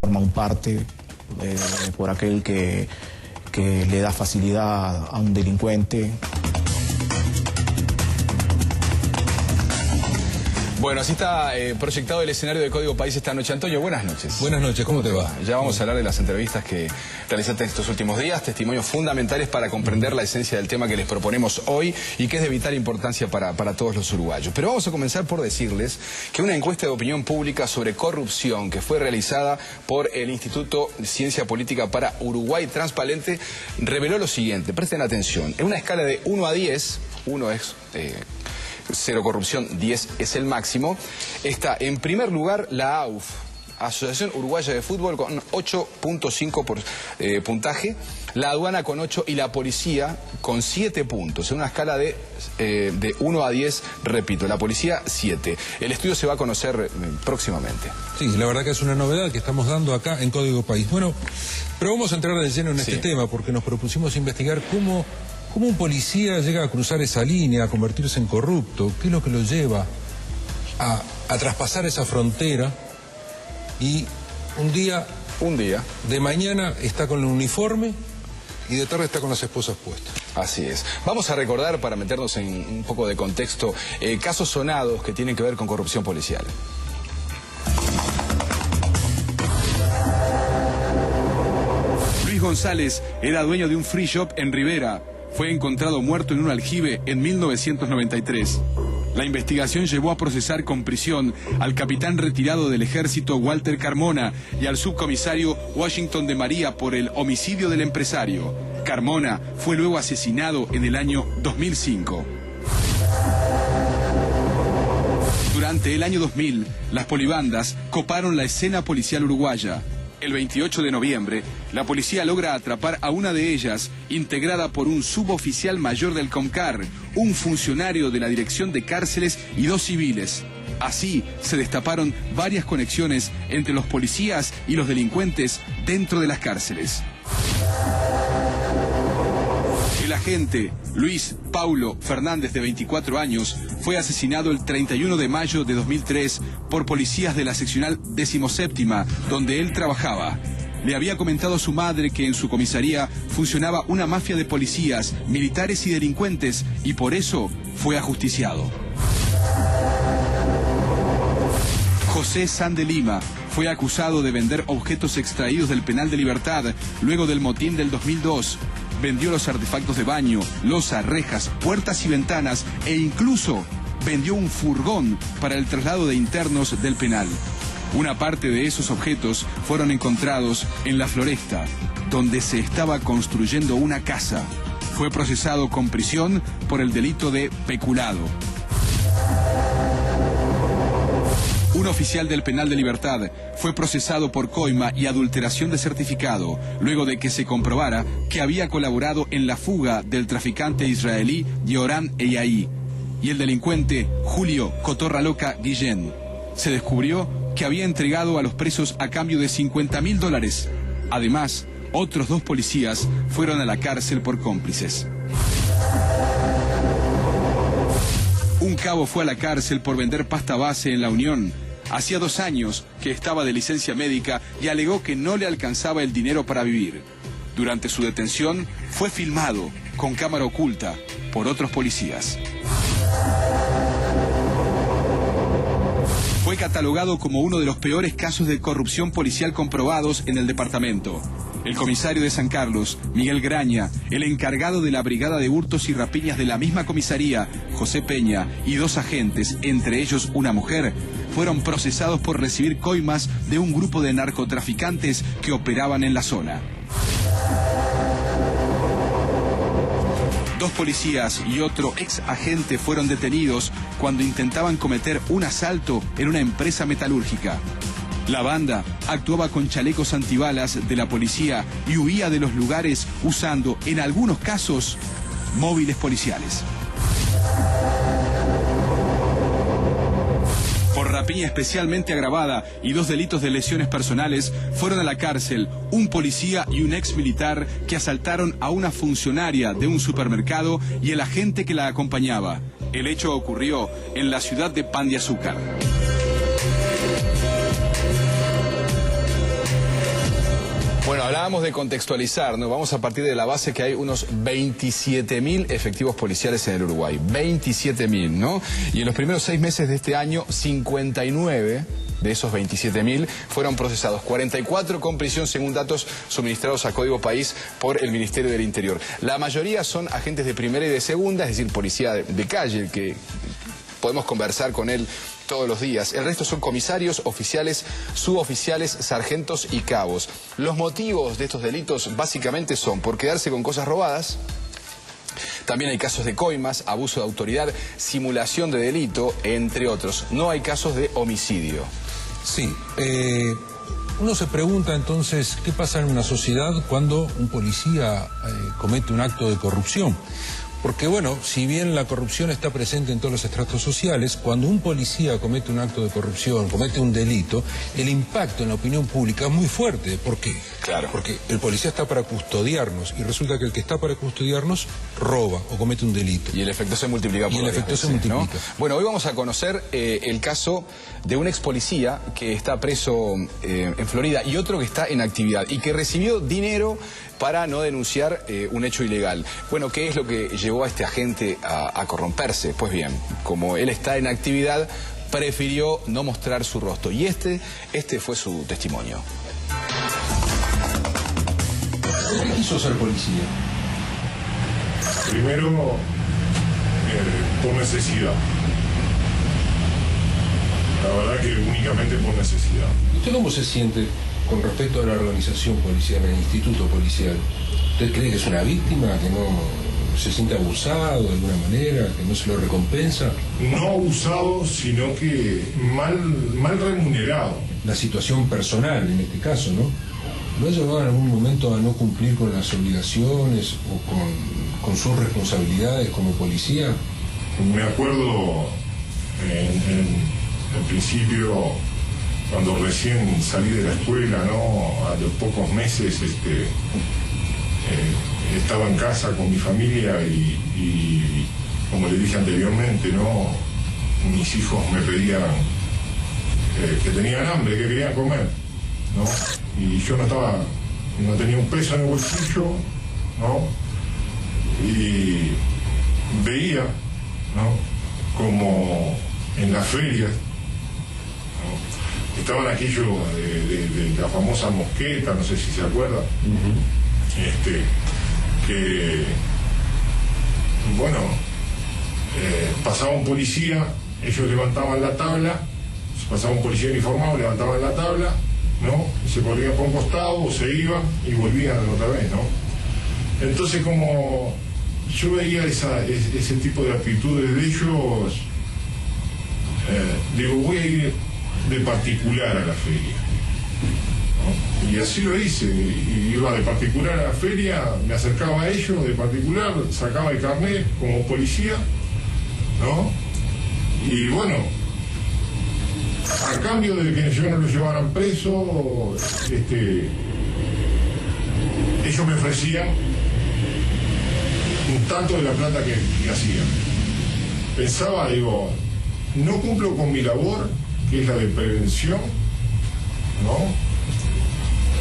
forma un parte por aquel que le da facilidad a un delincuente. Bueno, así está proyectado el escenario de Código País esta noche. Antonio, buenas noches. Buenas noches, ¿cómo te va? Ya vamos a hablar de las entrevistas que realizaste en estos últimos días, testimonios fundamentales para comprender la esencia del tema que les proponemos hoy y que es de vital importancia para todos los uruguayos. Pero vamos a comenzar por decirles que una encuesta de opinión pública sobre corrupción que fue realizada por el Instituto de Ciencia Política para Uruguay Transparente reveló lo siguiente. Presten atención. En una escala de 1 a 10, 1 es... cero corrupción, 10 es el máximo. Está en primer lugar la AUF, Asociación Uruguaya de Fútbol, con 8.5 por puntaje, la aduana con 8 y la policía con 7 puntos. En una escala de 1 a 10, repito, la policía 7. El estudio se va a conocer próximamente. Sí, la verdad que es una novedad que estamos dando acá en Código País. Bueno, pero vamos a entrar de lleno en este tema porque nos propusimos investigar cómo un policía llega a cruzar esa línea, a convertirse en corrupto. ¿Qué es lo que lo lleva a traspasar esa frontera? Y un día de mañana está con el uniforme y de tarde está con las esposas puestas. Así es. Vamos a recordar, para meternos en un poco de contexto, casos sonados que tienen que ver con corrupción policial. Luis González era dueño de un free shop en Rivera. Fue encontrado muerto en un aljibe en 1993. La investigación llevó a procesar con prisión al capitán retirado del ejército Walter Carmona y al subcomisario Washington de María por el homicidio del empresario. Carmona fue luego asesinado en el año 2005. Durante el año 2000, las polibandas coparon la escena policial uruguaya. El 28 de noviembre, la policía logra atrapar a una de ellas, integrada por un suboficial mayor del Comcar, un funcionario de la Dirección de Cárceles y 2 civiles. Así se destaparon varias conexiones entre los policías y los delincuentes dentro de las cárceles. El agente Luis Paulo Fernández, de 24 años, fue asesinado el 31 de mayo de 2003 por policías de la seccional 17ª, donde él trabajaba. Le había comentado a su madre que en su comisaría funcionaba una mafia de policías, militares y delincuentes, y por eso fue ajusticiado. José San de Lima fue acusado de vender objetos extraídos del penal de Libertad luego del motín del 2002. Vendió los artefactos de baño, losa, rejas, puertas y ventanas e incluso vendió un furgón para el traslado de internos del penal. Una parte de esos objetos fueron encontrados en La Floresta, donde se estaba construyendo una casa. Fue procesado con prisión por el delito de peculado. Un oficial del penal de Libertad fue procesado por coima y adulteración de certificado, luego de que se comprobara que había colaborado en la fuga del traficante israelí Yoram Eyaí y el delincuente Julio Cotorra Loca Guillén. Se descubrió que había entregado a los presos a cambio de $50.000. Además, otros 2 policías fueron a la cárcel por cómplices. Un cabo fue a la cárcel por vender pasta base en La Unión. Hacía 2 años que estaba de licencia médica y alegó que no le alcanzaba el dinero para vivir. Durante su detención fue filmado con cámara oculta por otros policías. Fue catalogado como uno de los peores casos de corrupción policial comprobados en el departamento. El comisario de San Carlos, Miguel Graña, el encargado de la brigada de hurtos y rapiñas de la misma comisaría, José Peña, y 2 agentes, entre ellos una mujer, fueron procesados por recibir coimas de un grupo de narcotraficantes que operaban en la zona. 2 policías y otro ex agente fueron detenidos cuando intentaban cometer un asalto en una empresa metalúrgica. La banda actuaba con chalecos antibalas de la policía y huía de los lugares usando, en algunos casos, móviles policiales. Por rapiña especialmente agravada y 2 delitos de lesiones personales, fueron a la cárcel un policía y un ex militar que asaltaron a una funcionaria de un supermercado y el agente que la acompañaba. El hecho ocurrió en la ciudad de Pan de Azúcar. Hablábamos de contextualizar, ¿no? Vamos a partir de la base que hay unos 27.000 efectivos policiales en el Uruguay. 27.000, ¿no? Y en los primeros 6 meses de este año, 59 de esos 27.000 fueron procesados. 44 con prisión, según datos suministrados a Código País por el Ministerio del Interior. La mayoría son agentes de primera y de segunda, es decir, policía de calle, que podemos conversar con él todos los días. El resto son comisarios, oficiales, suboficiales, sargentos y cabos. Los motivos de estos delitos básicamente son por quedarse con cosas robadas. También hay casos de coimas, abuso de autoridad, simulación de delito, entre otros. No hay casos de homicidio. Sí, uno se pregunta entonces qué pasa en una sociedad cuando un policía comete un acto de corrupción. Porque bueno, si bien la corrupción está presente en todos los estratos sociales, cuando un policía comete un acto de corrupción, comete un delito, el impacto en la opinión pública es muy fuerte. ¿Por qué? Claro. Porque el policía está para custodiarnos y resulta que el que está para custodiarnos roba o comete un delito. Y el efecto se multiplica por el efecto se multiplica. ¿No? Bueno, hoy vamos a conocer el caso de un ex policía que está preso en Florida y otro que está en actividad y que recibió dinero para no denunciar un hecho ilegal. Bueno, ¿qué es lo que llevó a este agente a corromperse? Pues bien, como él está en actividad, prefirió no mostrar su rostro. Y este fue su testimonio. ¿Por qué quiso ser policía? Primero, por necesidad. La verdad que únicamente por necesidad. ¿Usted cómo se siente con respecto a la organización policial, el instituto policial? ¿Usted cree que es una víctima, que no se siente abusado de alguna manera, que no se lo recompensa? No abusado, sino que mal remunerado. La situación personal, en este caso, ¿no? ¿Lo ha llevado en algún momento a no cumplir con las obligaciones o con sus responsabilidades como policía? Me acuerdo en principio, cuando recién salí de la escuela, ¿no? A los pocos meses estaba en casa con mi familia y como le dije anteriormente, ¿no? Mis hijos me pedían que tenían hambre, que querían comer, ¿no? Y yo no tenía un peso en el bolsillo, ¿no? Y veía, ¿no? Como en las ferias, ¿no? Estaban aquellos de la famosa mosqueta, no sé si se acuerda, que, bueno, pasaba un policía, ellos levantaban la tabla, pasaba un policía uniformado, levantaban la tabla, ¿no? Y se corrían por un costado, o se iban y volvían otra vez, ¿no? Entonces, como yo veía ese tipo de actitudes de ellos, digo, voy a ir de particular a la feria, ¿no? Y así lo hice, iba de particular a la feria, me acercaba a ellos de particular, sacaba el carnet como policía, ¿no? Y bueno, a cambio de que ellos no lo llevaran preso, ellos me ofrecían un tanto de la plata que hacían. Pensaba, digo, no cumplo con mi labor, que es la de prevención, ¿no?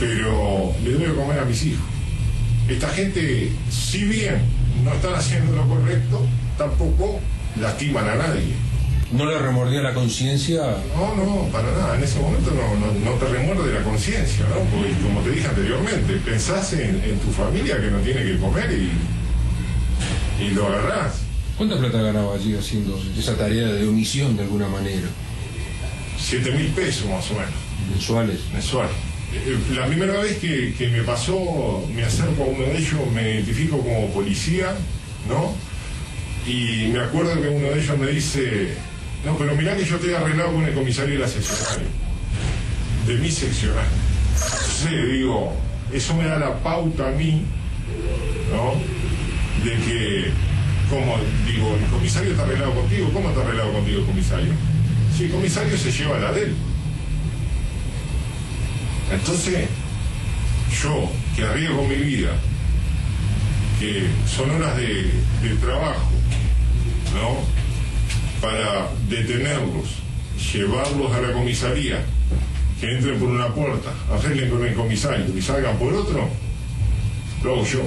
Pero le doy de comer a mis hijos. Esta gente, si bien no están haciendo lo correcto, tampoco lastiman a nadie. ¿No le remordía la conciencia? No, para nada. En ese momento no te remuerde la conciencia, ¿no? Porque, como te dije anteriormente, pensás en tu familia que no tiene que comer y lo agarrás. ¿Cuánta plata ganaba allí haciendo esa tarea de omisión de alguna manera? 7.000 pesos más o menos. ¿Mensuales? Mensual. La primera vez que me pasó, me acerco a uno de ellos, me identifico como policía, ¿no? Y me acuerdo que uno de ellos me dice, no, pero mirá que yo te he arreglado con el comisario de la seccional, de mi seccional. Entonces digo, eso me da la pauta a mí, ¿no? De que, como digo, el comisario está arreglado contigo. ¿Cómo está arreglado contigo el comisario? Si el comisario se lleva la de él. Entonces, yo, que arriesgo mi vida, que son horas de trabajo, ¿no? Para detenerlos, llevarlos a la comisaría, que entren por una puerta, arreglen con el comisario y salgan por otro, lo hago yo.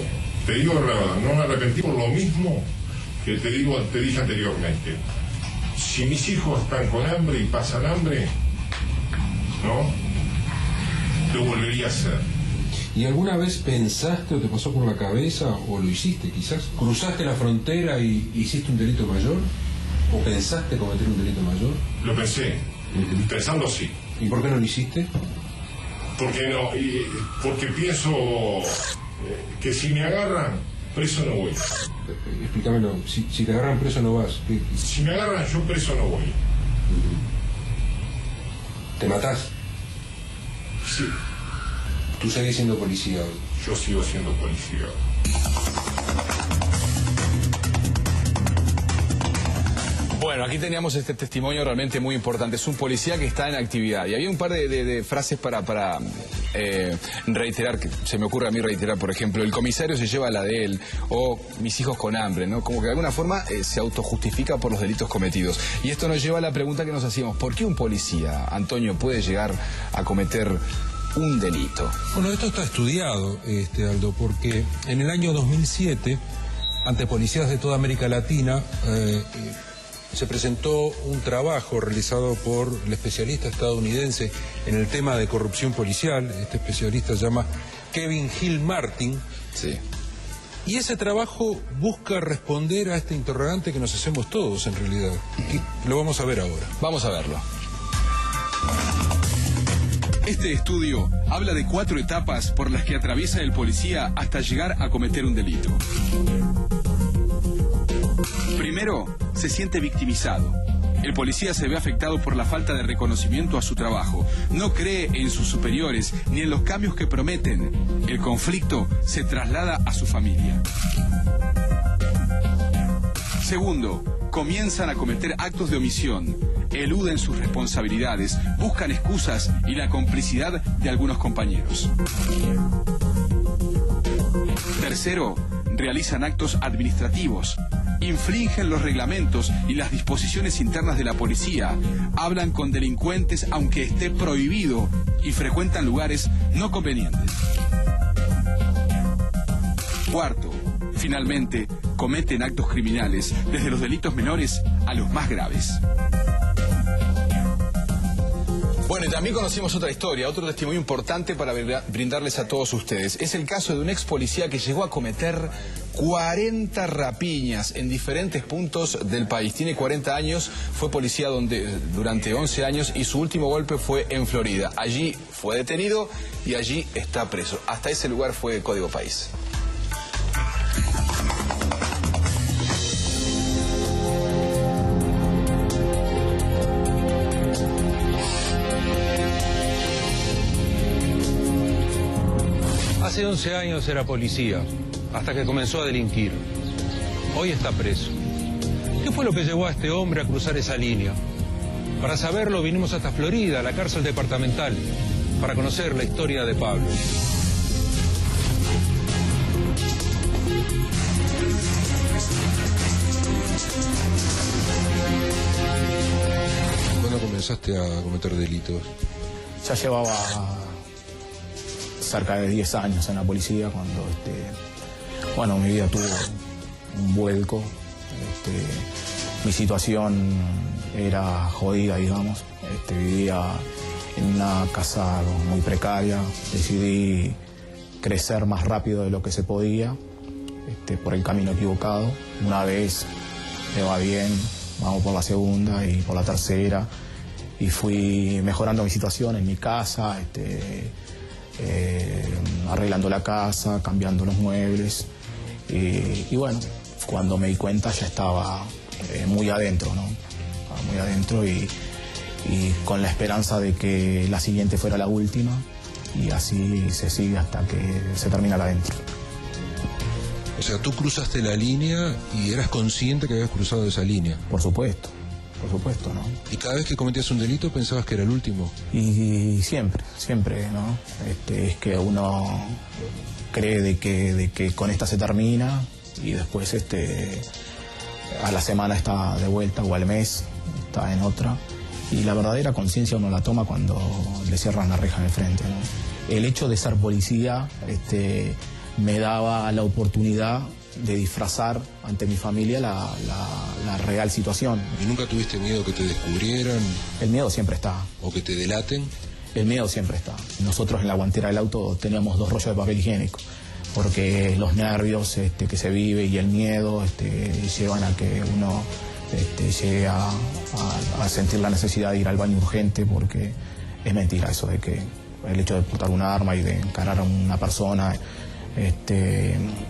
Te digo la verdad, no me arrepentí por lo mismo que te dije anteriormente. Si mis hijos están con hambre y pasan hambre, ¿no? Lo volvería a hacer. ¿Y alguna vez pensaste o te pasó por la cabeza, o lo hiciste quizás? ¿Cruzaste la frontera y hiciste un delito mayor? ¿O pensaste cometer un delito mayor? Lo pensé, pensando sí. ¿Y por qué no lo hiciste? Porque pienso que si me agarran, preso no voy. Explícamelo, si te agarran preso no vas. Si me agarran, yo preso no voy. ¿Te matás? Sí. Tú seguís siendo policía hoy. Yo sigo siendo policía. Bueno, aquí teníamos este testimonio realmente muy importante. Es un policía que está en actividad. Y había un par de frases para reiterar, que se me ocurre a mí reiterar, por ejemplo, el comisario se lleva la de él, o mis hijos con hambre, ¿no? Como que de alguna forma se autojustifica por los delitos cometidos. Y esto nos lleva a la pregunta que nos hacíamos: ¿por qué un policía, Antonio, puede llegar a cometer un delito? Bueno, esto está estudiado, Aldo, porque en el año 2007, ante policías de toda América Latina, se presentó un trabajo realizado por el especialista estadounidense en el tema de corrupción policial. Este especialista se llama Kevin Hill Martin. Sí. Y ese trabajo busca responder a este interrogante que nos hacemos todos, en realidad. Y lo vamos a ver ahora. Vamos a verlo. Este estudio habla de 4 etapas por las que atraviesa el policía hasta llegar a cometer un delito. Primero, se siente victimizado. El policía se ve afectado por la falta de reconocimiento a su trabajo. No cree en sus superiores ni en los cambios que prometen. El conflicto se traslada a su familia. Segundo, comienzan a cometer actos de omisión. Eluden sus responsabilidades, buscan excusas y la complicidad de algunos compañeros. Tercero, realizan actos administrativos. Infringen los reglamentos y las disposiciones internas de la policía, hablan con delincuentes aunque esté prohibido y frecuentan lugares no convenientes. Cuarto, finalmente, cometen actos criminales, desde los delitos menores a los más graves. Bueno, y también conocimos otra historia, otro testimonio importante para brindarles a todos ustedes. Es el caso de un ex policía que llegó a cometer 40 rapiñas en diferentes puntos del país. Tiene 40 años, fue policía durante 11 años y su último golpe fue en Florida. Allí fue detenido y allí está preso. Hasta ese lugar fue Código País. Hace 11 años era policía, hasta que comenzó a delinquir. Hoy está preso. ¿Qué fue lo que llevó a este hombre a cruzar esa línea? Para saberlo vinimos hasta Florida, a la cárcel departamental, para conocer la historia de Pablo. ¿Cuándo comenzaste a cometer delitos? Ya llevaba cerca de 10 años en la policía cuando bueno, mi vida tuvo un vuelco. Mi situación era jodida, digamos. Vivía en una casa muy precaria. Decidí crecer más rápido de lo que se podía, por el camino equivocado. Una vez me va bien, vamos por la segunda y por la tercera. Y fui mejorando mi situación en mi casa, arreglando la casa, cambiando los muebles. Y bueno, cuando me di cuenta ya estaba muy adentro, ¿no? Estaba muy adentro y con la esperanza de que la siguiente fuera la última, y así se sigue hasta que se termina la adentro. O sea, tú cruzaste la línea y eras consciente que habías cruzado esa línea. Por supuesto, ¿no? ¿Y cada vez que cometías un delito pensabas que era el último? Y siempre, ¿no? Es que uno cree de que con esta se termina y después a la semana está de vuelta o al mes está en otra Y la verdadera conciencia uno la toma cuando le cierran la reja de frente, ¿no? El hecho de ser policía me daba la oportunidad de disfrazar ante mi familia la real situación. ¿Y nunca tuviste miedo que te descubrieran? El miedo siempre está. ¿O que te delaten? El miedo siempre está. Nosotros en la guantera del auto teníamos 2 rollos de papel higiénico, porque los nervios que se vive y el miedo llevan a que uno llegue a sentir la necesidad de ir al baño urgente, porque es mentira eso de que el hecho de portar un arma y de encarar a una persona,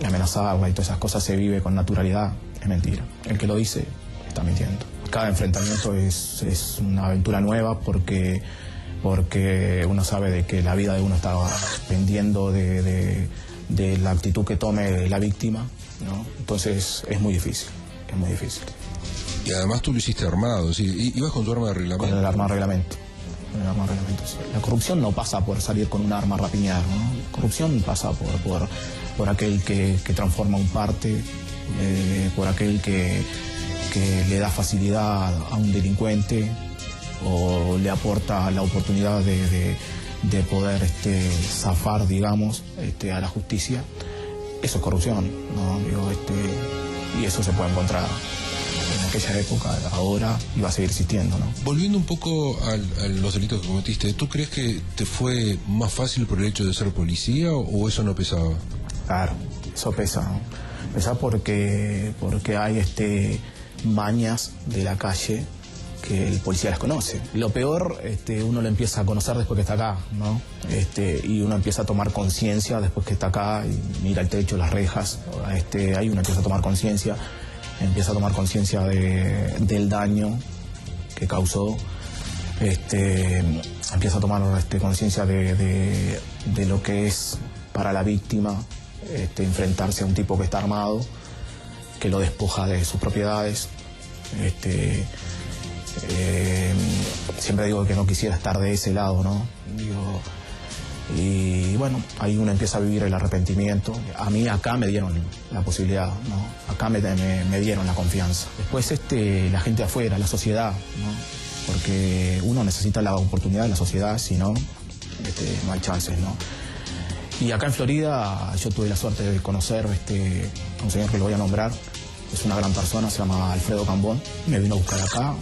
amenazarla y todas esas cosas se vive con naturalidad. Es mentira. El que lo dice está mintiendo. Cada enfrentamiento es una aventura nueva porque uno sabe de que la vida de uno está pendiendo de la actitud que tome la víctima, ¿no? Entonces es muy difícil, es muy difícil. Y además tú lo hiciste armado, ¿sí? ¿Ibas con tu arma de reglamento? Con el arma de reglamento. Sí. La corrupción no pasa por salir con un arma a rapiñar, ¿no? La corrupción pasa por aquel que transforma un parte, por aquel que le da facilidad a un delincuente o le aporta la oportunidad de poder zafar, digamos, a la justicia. Eso es corrupción, ¿no? Y eso se puede encontrar en aquella época, ahora, y va a seguir existiendo, ¿no? Volviendo un poco a los delitos que cometiste, ¿tú crees que te fue más fácil por el hecho de ser policía o eso no pesaba? Claro, eso pesa, ¿no? Pesa porque hay mañas de la calle que el policía las conoce. Lo peor, uno lo empieza a conocer después que está acá, ¿no? Y uno empieza a tomar conciencia después que está acá y mira el techo, las rejas, ahí uno empieza a tomar conciencia del daño que causó, empieza a tomar conciencia de lo que es para la víctima enfrentarse a un tipo que está armado, que lo despoja de sus propiedades. Siempre digo que no quisiera estar de ese lado, ¿no? Y bueno, ahí uno empieza a vivir el arrepentimiento. A mí acá me dieron la posibilidad, ¿no? Acá me dieron la confianza. Después la gente de afuera, la sociedad, ¿no? Porque uno necesita la oportunidad de la sociedad, si no, no hay chances, ¿no? Y acá en Florida yo tuve la suerte de conocer a un señor que lo voy a nombrar. Es una gran persona, se llama Alfredo Cambón. Me vino a buscar acá,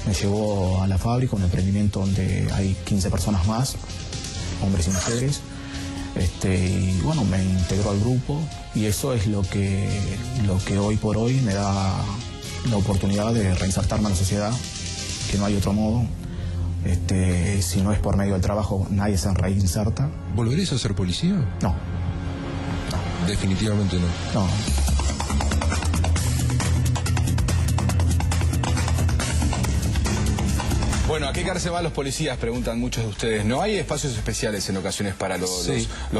me llevó a la fábrica, un emprendimiento donde hay 15 personas más, hombres y mujeres. Y bueno, me integró al grupo y eso es lo que hoy por hoy me da la oportunidad de reinsertarme en la sociedad, que no hay otro modo. Si no es por medio del trabajo, nadie se reinserta. ¿Volverías a ser policía? No. Definitivamente no. No. Bueno, ¿a qué cárcel van los policías? Preguntan muchos de ustedes. ¿No hay espacios especiales en ocasiones para los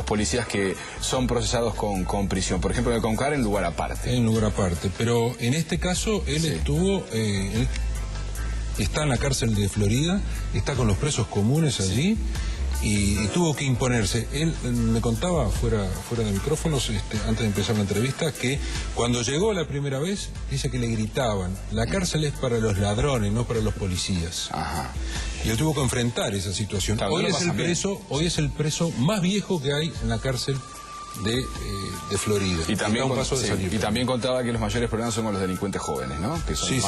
policías que son procesados con prisión? Por ejemplo, en el CONCAR, en lugar aparte. En lugar aparte, pero en este caso él estuvo... está en la cárcel de Florida, está con los presos comunes allí y tuvo que imponerse. Él me contaba fuera de micrófonos, antes de empezar la entrevista, que cuando llegó la primera vez, dice que le gritaban: la cárcel es para los ladrones, no para los policías. Ajá. Y él tuvo que enfrentar esa situación. Hoy es el preso más viejo que hay en la cárcel de Florida. Y también contaba que los mayores problemas son con los delincuentes jóvenes, ¿no? Que son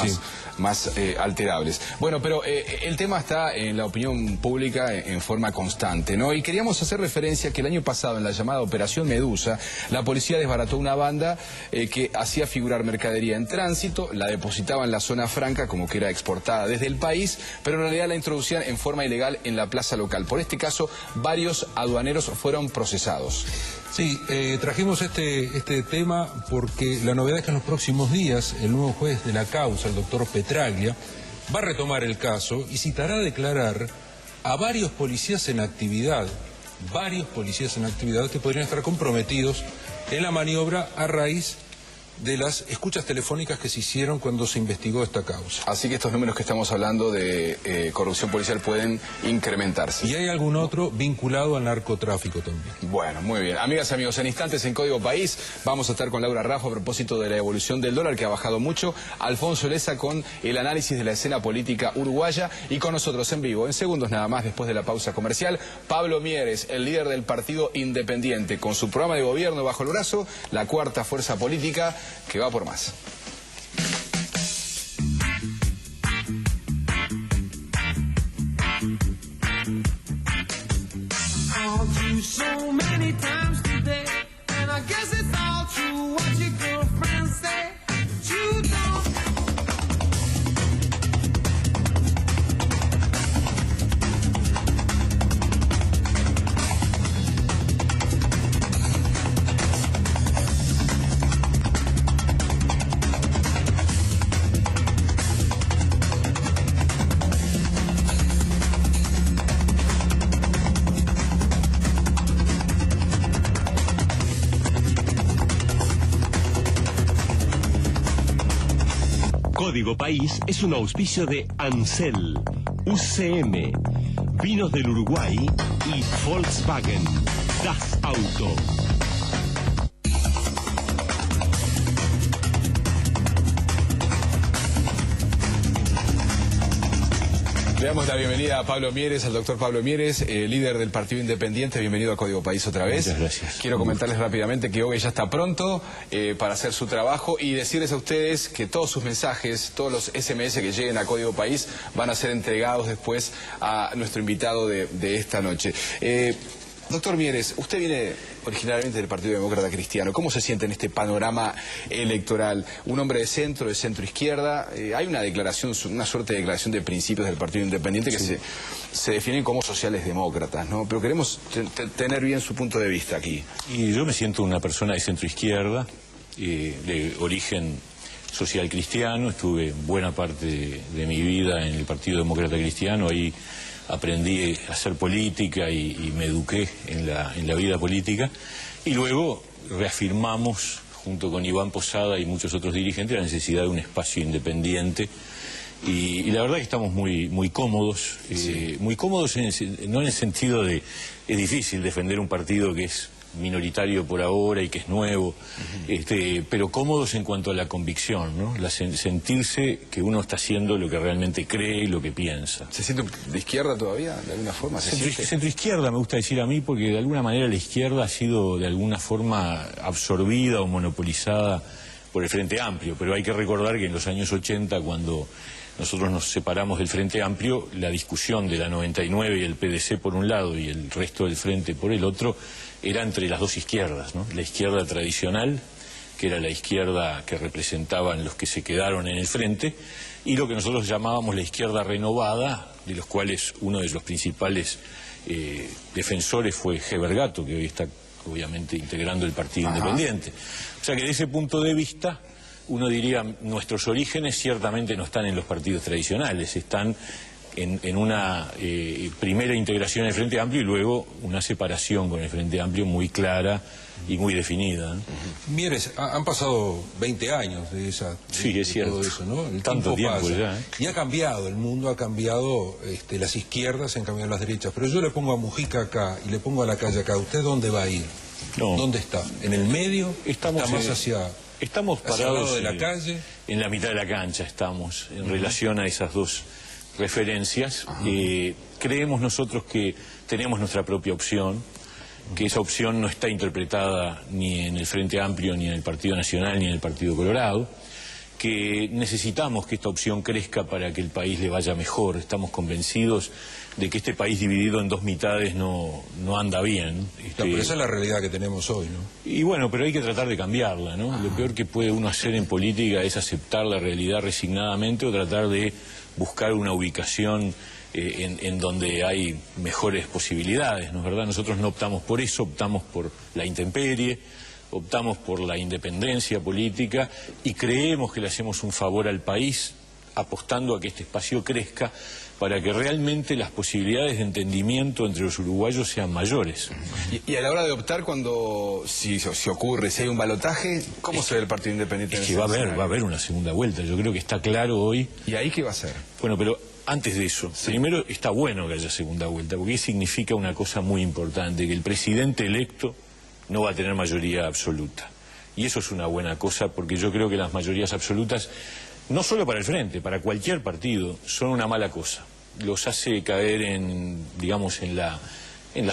más alterables. Bueno, pero el tema está en la opinión pública en forma constante, ¿no? Y queríamos hacer referencia que el año pasado, en la llamada Operación Medusa, la policía desbarató una banda que hacía figurar mercadería en tránsito, la depositaba en la zona franca como que era exportada desde el país, pero en realidad la introducían en forma ilegal en la plaza local. Por este caso, varios aduaneros fueron procesados. Sí, trajimos este tema porque la novedad es que en los próximos días el nuevo juez de la causa, el doctor Petraglia, va a retomar el caso y citará a declarar a varios policías en actividad que podrían estar comprometidos en la maniobra a raíz de las escuchas telefónicas que se hicieron cuando se investigó esta causa. Así que estos números que estamos hablando de corrupción policial pueden incrementarse. Y hay algún otro vinculado al narcotráfico también. Bueno, muy bien. Amigas y amigos, en instantes en Código País vamos a estar con Laura Raffo a propósito de la evolución del dólar, que ha bajado mucho. Alfonso Leza con el análisis de la escena política uruguaya. Y con nosotros en vivo, en segundos nada más, después de la pausa comercial, Pablo Mieres, el líder del Partido Independiente, con su programa de gobierno bajo el brazo, la cuarta fuerza política, que va por más. So many times today, and I guess it's all true what your girlfriend say. You don't. Código País es un auspicio de Ansel, UCM, Vinos del Uruguay y Volkswagen, Das Auto. Le damos la bienvenida a Pablo Mieres, al doctor Pablo Mieres, líder del Partido Independiente. Bienvenido a Código País otra vez. Muchas gracias. Quiero comentarles rápidamente que hoy ya está pronto para hacer su trabajo y decirles a ustedes que todos sus mensajes, todos los SMS que lleguen a Código País van a ser entregados después a nuestro invitado de esta noche. Doctor Mieres, usted viene originalmente del Partido Demócrata Cristiano. ¿Cómo se siente en este panorama electoral? Un hombre de centro izquierda. Hay una declaración, una suerte de declaración de principios del Partido Independiente que se definen como sociales demócratas, ¿no? Pero queremos tener bien su punto de vista aquí. Y yo me siento una persona de centro izquierda, de origen social cristiano. Estuve buena parte de mi vida en el Partido Demócrata Cristiano. Ahí aprendí a hacer política y me eduqué en la vida política. Y luego reafirmamos, junto con Iván Posada y muchos otros dirigentes, la necesidad de un espacio independiente. Y la verdad que estamos muy cómodos, muy cómodos no en el sentido de es difícil defender un partido que es minoritario por ahora y que es nuevo, pero cómodos en cuanto a la convicción, ¿no? Sentirse que uno está haciendo lo que realmente cree y lo que piensa. ¿Se siente de izquierda todavía, de alguna forma? Centro izquierda me gusta decir a mí, porque de alguna manera la izquierda ha sido de alguna forma absorbida o monopolizada por el Frente Amplio, pero hay que recordar que en los años 80, cuando nosotros nos separamos del Frente Amplio, la discusión de la 99 y el PDC por un lado y el resto del Frente por el otro era entre las dos izquierdas, ¿no? La izquierda tradicional, que era la izquierda que representaban los que se quedaron en el Frente, y lo que nosotros llamábamos la izquierda renovada, de los cuales uno de los principales defensores fue Heber Gato, que hoy está obviamente integrando el Partido Independiente. O sea que de ese punto de vista uno diría, nuestros orígenes ciertamente no están en los partidos tradicionales, están en una primera integración en el Frente Amplio y luego una separación con el Frente Amplio muy clara y muy definida, ¿no? Mieres, han pasado 20 años de esa... Sí, es cierto. Todo eso, ¿no? El tanto tiempo pasa. ya, Y ha cambiado, el mundo ha cambiado, las izquierdas han cambiado las derechas, pero yo le pongo a Mujica acá y le pongo a la calle acá, ¿usted dónde va a ir? No. ¿Dónde está? ¿En el medio? Estamos ¿Está más estamos hacia el parados lado de la calle? En la mitad de la cancha estamos, en relación a esas dos referencias. Creemos nosotros que tenemos nuestra propia opción, que esa opción no está interpretada ni en el Frente Amplio, ni en el Partido Nacional, ni en el Partido Colorado, que necesitamos que esta opción crezca para que el país le vaya mejor. Estamos convencidos de que este país dividido en dos mitades no anda bien. Pero esa es la realidad que tenemos hoy, ¿no? Y bueno, pero hay que tratar de cambiarla, ¿no? Lo peor que puede uno hacer en política es aceptar la realidad resignadamente o tratar de buscar una ubicación en donde hay mejores posibilidades, ¿no es verdad? Nosotros no optamos por eso, optamos por la intemperie, optamos por la independencia política y creemos que le hacemos un favor al país apostando a que este espacio crezca para que realmente las posibilidades de entendimiento entre los uruguayos sean mayores. Y a la hora de optar, cuando si ocurre, si hay un balotaje, ¿cómo se ve el Partido Independiente? Es que va a haber una segunda vuelta, yo creo que está claro hoy. ¿Y ahí qué va a ser? Bueno, pero antes de eso, primero está bueno que haya segunda vuelta, porque significa una cosa muy importante, que el presidente electo no va a tener mayoría absoluta. Y eso es una buena cosa, porque yo creo que las mayorías absolutas, no solo para el Frente, para cualquier partido, son una mala cosa. Los hace caer en, digamos, en la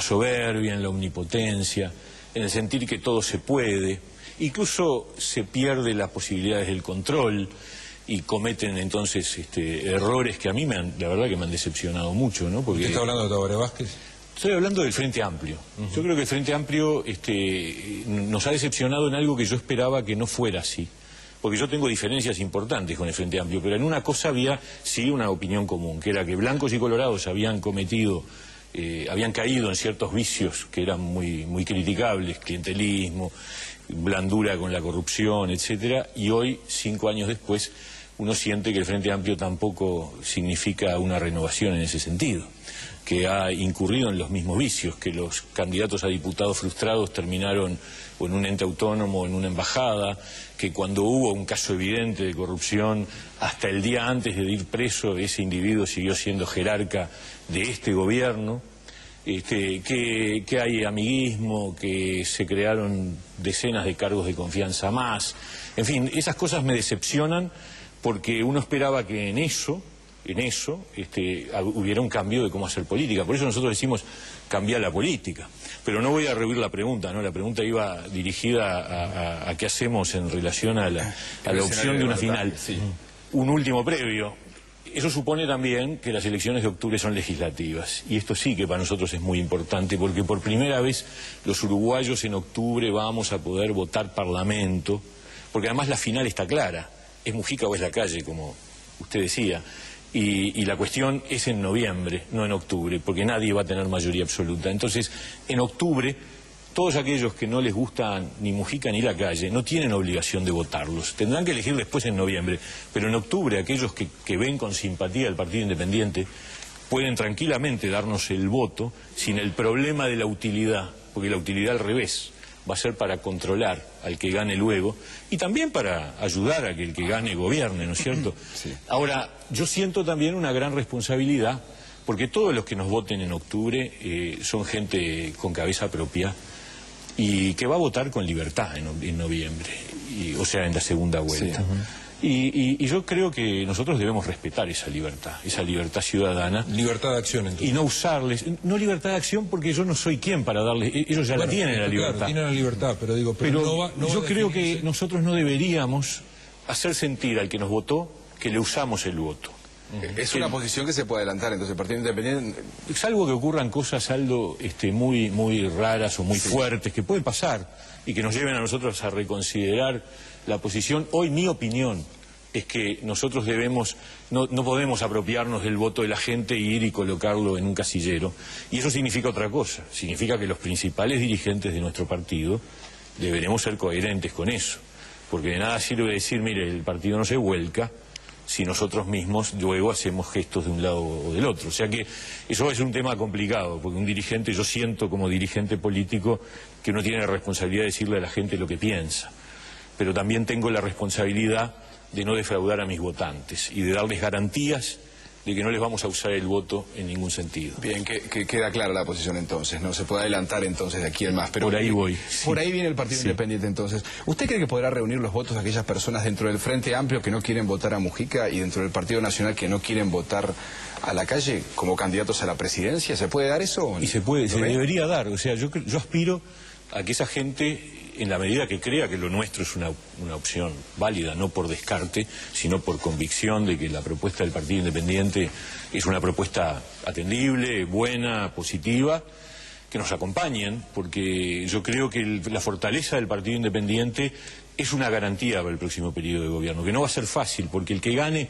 soberbia, en la omnipotencia, en el sentir que todo se puede. Incluso se pierde las posibilidades del control y cometen entonces errores que a mí la verdad que me han decepcionado mucho, ¿no? Porque ¿Usted está hablando de Tabaré Vázquez? Estoy hablando del Frente Amplio. Yo creo que el Frente Amplio nos ha decepcionado en algo que yo esperaba que no fuera así. Porque yo tengo diferencias importantes con el Frente Amplio, pero en una cosa había sí una opinión común, que era que blancos y colorados habían caído en ciertos vicios que eran muy criticables, clientelismo, blandura con la corrupción, etcétera, y hoy, 5 años después, uno siente que el Frente Amplio tampoco significa una renovación en ese sentido, que ha incurrido en los mismos vicios, que los candidatos a diputados frustrados terminaron o en un ente autónomo o en una embajada, que cuando hubo un caso evidente de corrupción, hasta el día antes de ir preso, ese individuo siguió siendo jerarca de este gobierno, que hay amiguismo, que se crearon decenas de cargos de confianza más. En fin, esas cosas me decepcionan porque uno esperaba que en eso hubiera un cambio de cómo hacer política. Por eso nosotros decimos cambiar la política. Pero no voy a rehuir la pregunta, ¿no? La pregunta iba dirigida a qué hacemos en relación a la opción de una final. Sí. Un último previo. Eso supone también que las elecciones de octubre son legislativas. Y esto sí que para nosotros es muy importante, porque por primera vez los uruguayos en octubre vamos a poder votar parlamento, porque además la final está clara. ¿Es Mujica o es Lacalle, como usted decía? Y la cuestión es en noviembre, no en octubre, porque nadie va a tener mayoría absoluta. Entonces, en octubre, todos aquellos que no les gustan ni Mujica ni Lacalle no tienen obligación de votarlos. Tendrán que elegir después en noviembre. Pero en octubre, aquellos que ven con simpatía al Partido Independiente pueden tranquilamente darnos el voto sin el problema de la utilidad, porque la utilidad al revés va a ser para controlar al que gane luego y también para ayudar a que el que gane gobierne, ¿no es cierto? Sí. Ahora, yo siento también una gran responsabilidad porque todos los que nos voten en octubre son gente con cabeza propia y que va a votar con libertad en noviembre, o sea, en la segunda vuelta. Sí. Y yo creo que nosotros debemos respetar esa libertad ciudadana. Libertad de acción, entonces. Y no usarles, no libertad de acción porque yo no soy quien para darles, ellos ya la tienen la libertad. Claro, tienen la libertad, pero digo, pero no yo va a creo que definirse. nosotros no deberíamos hacer sentir al que nos votó que le usamos el voto. Es una posición que se puede adelantar, entonces el Partido Independiente... Salvo que ocurran cosas, Aldo, muy raras o muy fuertes, que puede pasar, y que nos lleven a nosotros a reconsiderar la posición. Hoy mi opinión es que nosotros no podemos apropiarnos del voto de la gente e ir y colocarlo en un casillero. Y eso significa otra cosa, significa que los principales dirigentes de nuestro partido deberemos ser coherentes con eso. Porque de nada sirve decir, mire, el partido no se vuelca, si nosotros mismos luego hacemos gestos de un lado o del otro. O sea que eso va a ser un tema complicado, porque un dirigente, yo siento como dirigente político que uno tiene la responsabilidad de decirle a la gente lo que piensa, pero también tengo la responsabilidad de no defraudar a mis votantes y de darles garantías de que no les vamos a usar el voto en ningún sentido. Bien, que queda clara la posición entonces, no se puede adelantar entonces de aquí en más. Pero por ahí voy. Por ahí viene el Partido Independiente entonces. ¿Usted cree que podrá reunir los votos de aquellas personas dentro del Frente Amplio que no quieren votar a Mujica y dentro del Partido Nacional que no quieren votar a Lacalle como candidatos a la presidencia? ¿Se puede dar eso? Y se debería dar. O sea, yo aspiro a que esa gente, en la medida que crea que lo nuestro es una opción válida, no por descarte, sino por convicción de que la propuesta del Partido Independiente es una propuesta atendible, buena, positiva, que nos acompañen, porque yo creo que la fortaleza del Partido Independiente es una garantía para el próximo periodo de gobierno, que no va a ser fácil, porque el que gane,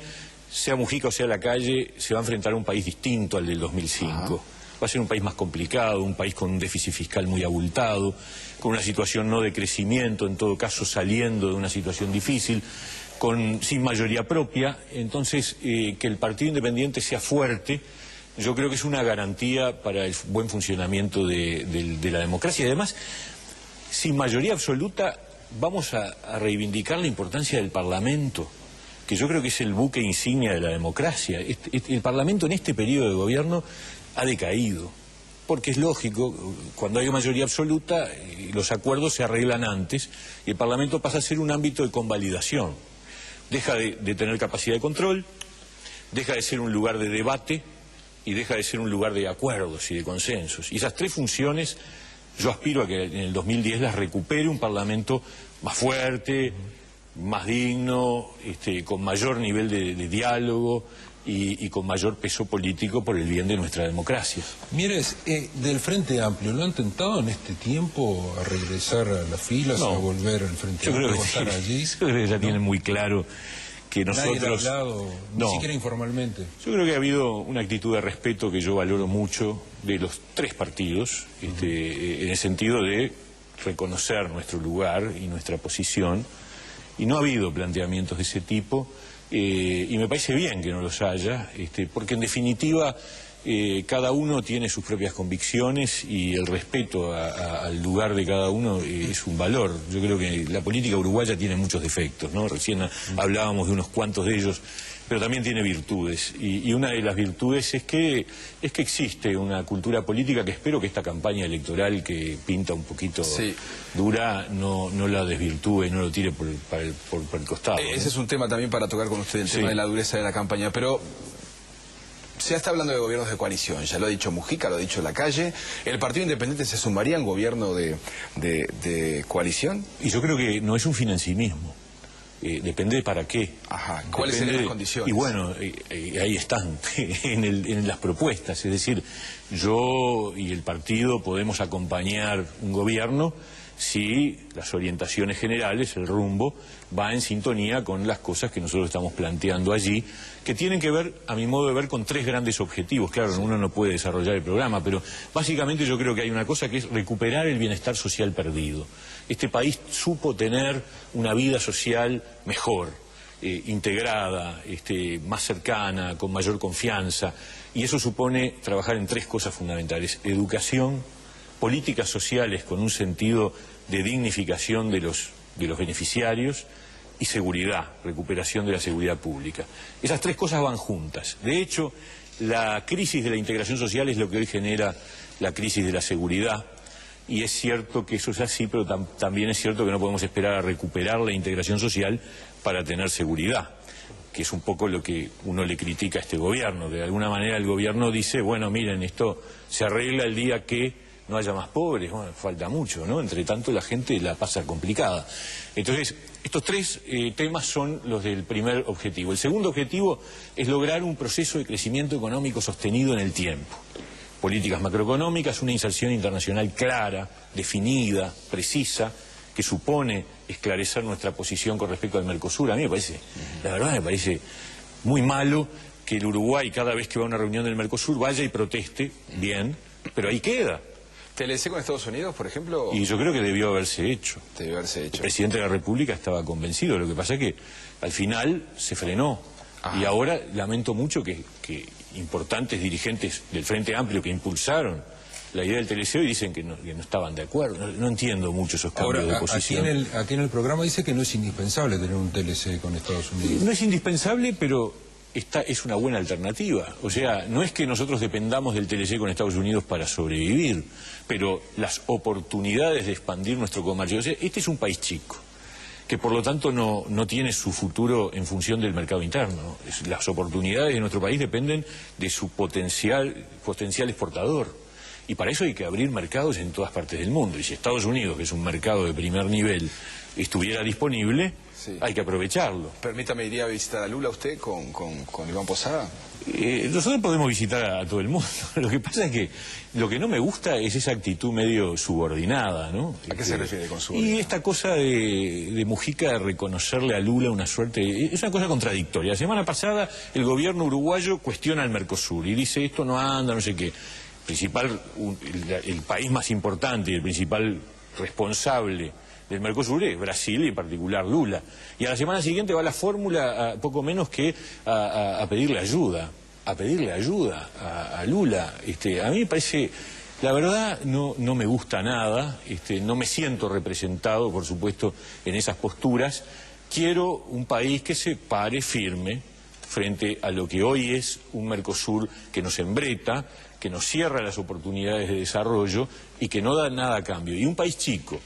sea Mujica o sea Lacalle, se va a enfrentar a un país distinto al del 2005. Va a ser un país más complicado, un país con un déficit fiscal muy abultado, con una situación no de crecimiento, en todo caso saliendo de una situación difícil, sin mayoría propia. Entonces, que el Partido Independiente sea fuerte, yo creo que es una garantía para el buen funcionamiento de la democracia. Y además, sin mayoría absoluta, vamos a reivindicar la importancia del Parlamento, que yo creo que es el buque insignia de la democracia. El Parlamento en este periodo de gobierno ha decaído, porque es lógico, cuando hay mayoría absoluta, los acuerdos se arreglan antes, y el Parlamento pasa a ser un ámbito de convalidación. Deja de tener capacidad de control, deja de ser un lugar de debate, y deja de ser un lugar de acuerdos y de consensos. Y esas tres funciones, yo aspiro a que en el 2010 las recupere un Parlamento más fuerte, más digno, con mayor nivel de diálogo y con mayor peso político por el bien de nuestra democracia. Mires, del Frente Amplio, ¿lo han tentado en este tiempo a regresar a las filas, a volver al Frente Amplio, a estar allí? Yo creo que ya tienen muy claro que nosotros... Nadie ha hablado, ni siquiera informalmente. Yo creo que ha habido una actitud de respeto que yo valoro mucho de los tres partidos, en el sentido de reconocer nuestro lugar y nuestra posición, y no ha habido planteamientos de ese tipo, y me parece bien que no los haya, porque en definitiva cada uno tiene sus propias convicciones y el respeto al lugar de cada uno es un valor. Yo creo que la política uruguaya tiene muchos defectos, ¿no? Recién hablábamos de unos cuantos de ellos, pero también tiene virtudes, y una de las virtudes es que existe una cultura política que espero que esta campaña electoral, que pinta un poquito dura, no la desvirtúe, no lo tire por el costado. Ese es un tema también para tocar con usted, el tema de la dureza de la campaña, pero se está hablando de gobiernos de coalición, ya lo ha dicho Mujica, lo ha dicho Lacalle. ¿El Partido Independiente se sumaría a un gobierno de coalición? Y yo creo que no es un fin en sí mismo. Depende de para qué. Ajá. ¿Cuáles serían las condiciones? Y bueno, ahí están, en las propuestas. Es decir, yo y el partido podemos acompañar un gobierno si las orientaciones generales, el rumbo, va en sintonía con las cosas que nosotros estamos planteando allí, que tienen que ver, a mi modo de ver, con tres grandes objetivos. Claro, uno no puede desarrollar el programa, pero básicamente yo creo que hay una cosa que es recuperar el bienestar social perdido. Este país supo tener una vida social mejor, integrada, más cercana, con mayor confianza, y eso supone trabajar en tres cosas fundamentales: educación, políticas sociales con un sentido de dignificación de los beneficiarios, y seguridad, recuperación de la seguridad pública. Esas tres cosas van juntas. De hecho, la crisis de la integración social es lo que hoy genera la crisis de la seguridad, y es cierto que eso es así, pero también es cierto que no podemos esperar a recuperar la integración social para tener seguridad, que es un poco lo que uno le critica a este gobierno. De alguna manera el gobierno dice, bueno, miren, esto se arregla el día que no haya más pobres. Bueno, falta mucho, ¿no? Entre tanto la gente la pasa complicada. Entonces, estos tres temas son los del primer objetivo. El segundo objetivo es lograr un proceso de crecimiento económico sostenido en el tiempo. Políticas macroeconómicas, una inserción internacional clara, definida, precisa, que supone esclarecer nuestra posición con respecto al Mercosur. A mí me parece, la verdad me parece muy malo que el Uruguay, cada vez que va a una reunión del Mercosur, vaya y proteste, bien, pero ahí queda. ¿TLC con Estados Unidos, por ejemplo? Y yo creo que debió haberse hecho. Debió haberse hecho. El presidente de la República estaba convencido, lo que pasa es que al final se frenó. Ajá. Y ahora lamento mucho que importantes dirigentes del Frente Amplio que impulsaron la idea del TLC hoy dicen que no estaban de acuerdo. No entiendo mucho esos cambios de posición. Aquí en el programa dice que no es indispensable tener un TLC con Estados Unidos. No es indispensable, pero esta es una buena alternativa. O sea, no es que nosotros dependamos del TLC con Estados Unidos para sobrevivir, pero las oportunidades de expandir nuestro comercio. O sea, este es un país chico, que por lo tanto no tiene su futuro en función del mercado interno. Las oportunidades de nuestro país dependen de su potencial exportador. Y para eso hay que abrir mercados en todas partes del mundo. Y si Estados Unidos, que es un mercado de primer nivel, estuviera disponible, hay que aprovecharlo. Permítame, ¿iría a visitar a Lula usted con Iván Posada? Nosotros podemos visitar a todo el mundo. Lo que pasa es que lo que no me gusta es esa actitud medio subordinada, ¿no? ¿A qué se refiere con subordinada? Y esta cosa de Mujica de reconocerle a Lula una suerte... Es una cosa contradictoria. La semana pasada el gobierno uruguayo cuestiona al Mercosur y dice esto no anda, no sé qué. el país más importante y el principal responsable del Mercosur es Brasil y en particular Lula. Y a la semana siguiente va la fórmula poco menos que a pedirle ayuda, a Lula. A mí me parece, la verdad, no me gusta nada, no me siento representado, por supuesto, en esas posturas. Quiero un país que se pare firme frente a lo que hoy es un Mercosur que nos embreta, que nos cierra las oportunidades de desarrollo y que no da nada a cambio. Y un país chico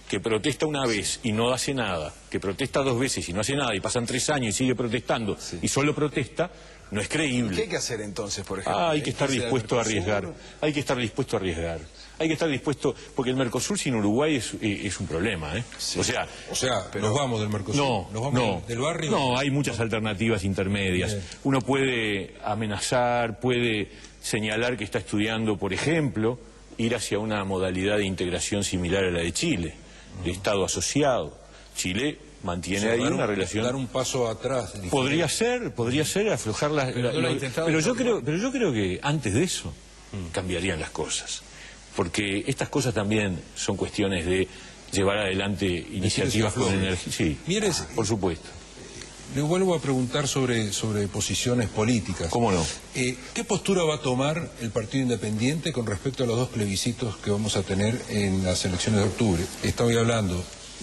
que protesta una vez y no hace nada, que protesta 2 veces y no hace nada, y pasan 3 años y sigue protestando, y solo protesta, no es creíble. ¿Qué hay que hacer entonces, por ejemplo? Hay que estar dispuesto a arriesgar, hay que estar dispuesto a arriesgar. Hay que estar dispuesto, porque el Mercosur sin Uruguay es un problema, ¿eh? Sí. O sea, nos vamos del Mercosur. No, del barrio. No, hay muchas alternativas intermedias. Uno puede amenazar, puede señalar que está estudiando, por ejemplo, ir hacia una modalidad de integración similar a la de Chile, de Estado asociado. Chile mantiene ahí una relación. Dar un paso atrás. Podría ser aflojar las. Pero yo creo que antes de eso cambiarían las cosas. Porque estas cosas también son cuestiones de llevar adelante iniciativas con energía. Sí, Mieres, por supuesto. Le vuelvo a preguntar sobre posiciones políticas. ¿Cómo no? ¿Qué postura va a tomar el Partido Independiente con respecto a los 2 plebiscitos que vamos a tener en las elecciones de octubre? Estoy hablando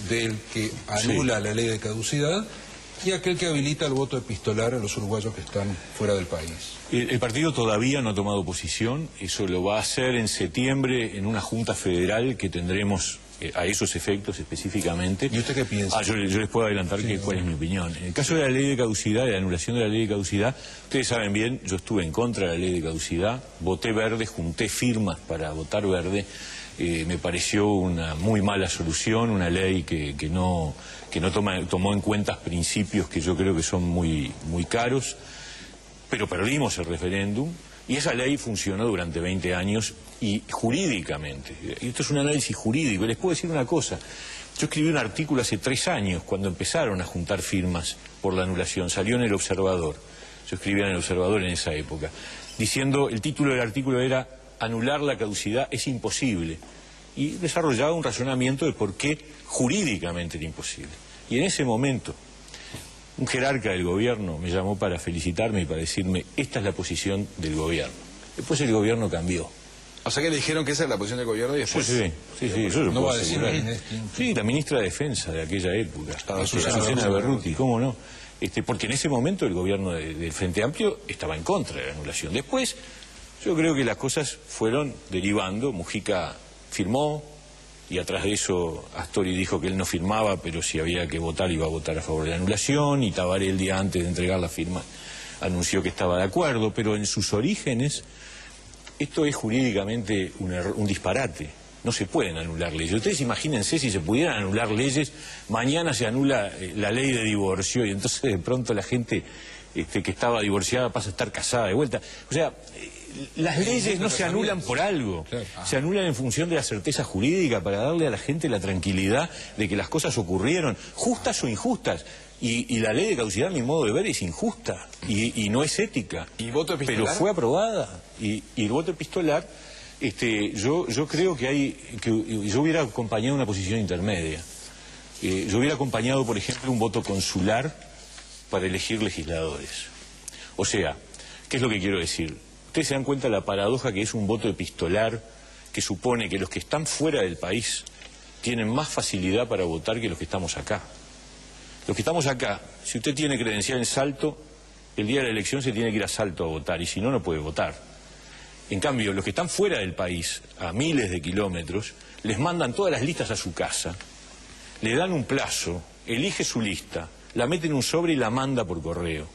del que anula la ley de caducidad y aquel que habilita el voto epistolar a los uruguayos que están fuera del país. El partido todavía no ha tomado posición, eso lo va a hacer en septiembre en una junta federal que tendremos a esos efectos específicamente. ¿Y usted qué piensa? Yo les puedo adelantar cuál es mi opinión. En el caso de la ley de caducidad, de la anulación de la ley de caducidad, ustedes saben bien, yo estuve en contra de la ley de caducidad, voté verde, junté firmas para votar verde. Me pareció una muy mala solución, una ley que no tomó en cuenta principios que yo creo que son muy caros, pero perdimos el referéndum y esa ley funcionó durante 20 años y jurídicamente. Y esto es un análisis jurídico. Les puedo decir una cosa. Yo escribí un artículo hace 3 años cuando empezaron a juntar firmas por la anulación. Salió en El Observador. Yo escribía en El Observador en esa época. Diciendo, el título del artículo era anular la caducidad es imposible. Y desarrollaba un razonamiento de por qué jurídicamente era imposible. Y en ese momento, un jerarca del gobierno me llamó para felicitarme y para decirme, esta es la posición del gobierno. Después el gobierno cambió. O sea que le dijeron que esa es la posición del gobierno y después... Sí, eso lo no puedo va a decir asegurar. Sí, la ministra de Defensa de aquella época, Susana Berruti, ¿cómo no? Porque en ese momento el gobierno del Frente Amplio estaba en contra de la anulación. Después, yo creo que las cosas fueron derivando. Mujica firmó, y atrás de eso Astori dijo que él no firmaba, pero si había que votar iba a votar a favor de la anulación, y Tabaré el día antes de entregar la firma anunció que estaba de acuerdo, pero en sus orígenes esto es jurídicamente un disparate. No se pueden anular leyes. Ustedes imagínense si se pudieran anular leyes, mañana se anula la ley de divorcio y entonces de pronto la gente que estaba divorciada pasa a estar casada de vuelta. O sea, las leyes no se anulan por algo, se anulan en función de la certeza jurídica para darle a la gente la tranquilidad de que las cosas ocurrieron, justas o injustas. Y la ley de caducidad, a mi modo de ver, es injusta y no es ética. ¿Y voto epistolar? Pero fue aprobada. Y el voto epistolar, yo creo que yo hubiera acompañado una posición intermedia. Yo hubiera acompañado, por ejemplo, un voto consular para elegir legisladores. O sea, ¿qué es lo que quiero decir? Ustedes se dan cuenta de la paradoja que es un voto epistolar que supone que los que están fuera del país tienen más facilidad para votar que los que estamos acá. Los que estamos acá, si usted tiene credencial en Salto, el día de la elección se tiene que ir a Salto a votar, y si no, no puede votar. En cambio, los que están fuera del país, a miles de kilómetros, les mandan todas las listas a su casa, le dan un plazo, elige su lista, la mete en un sobre y la manda por correo.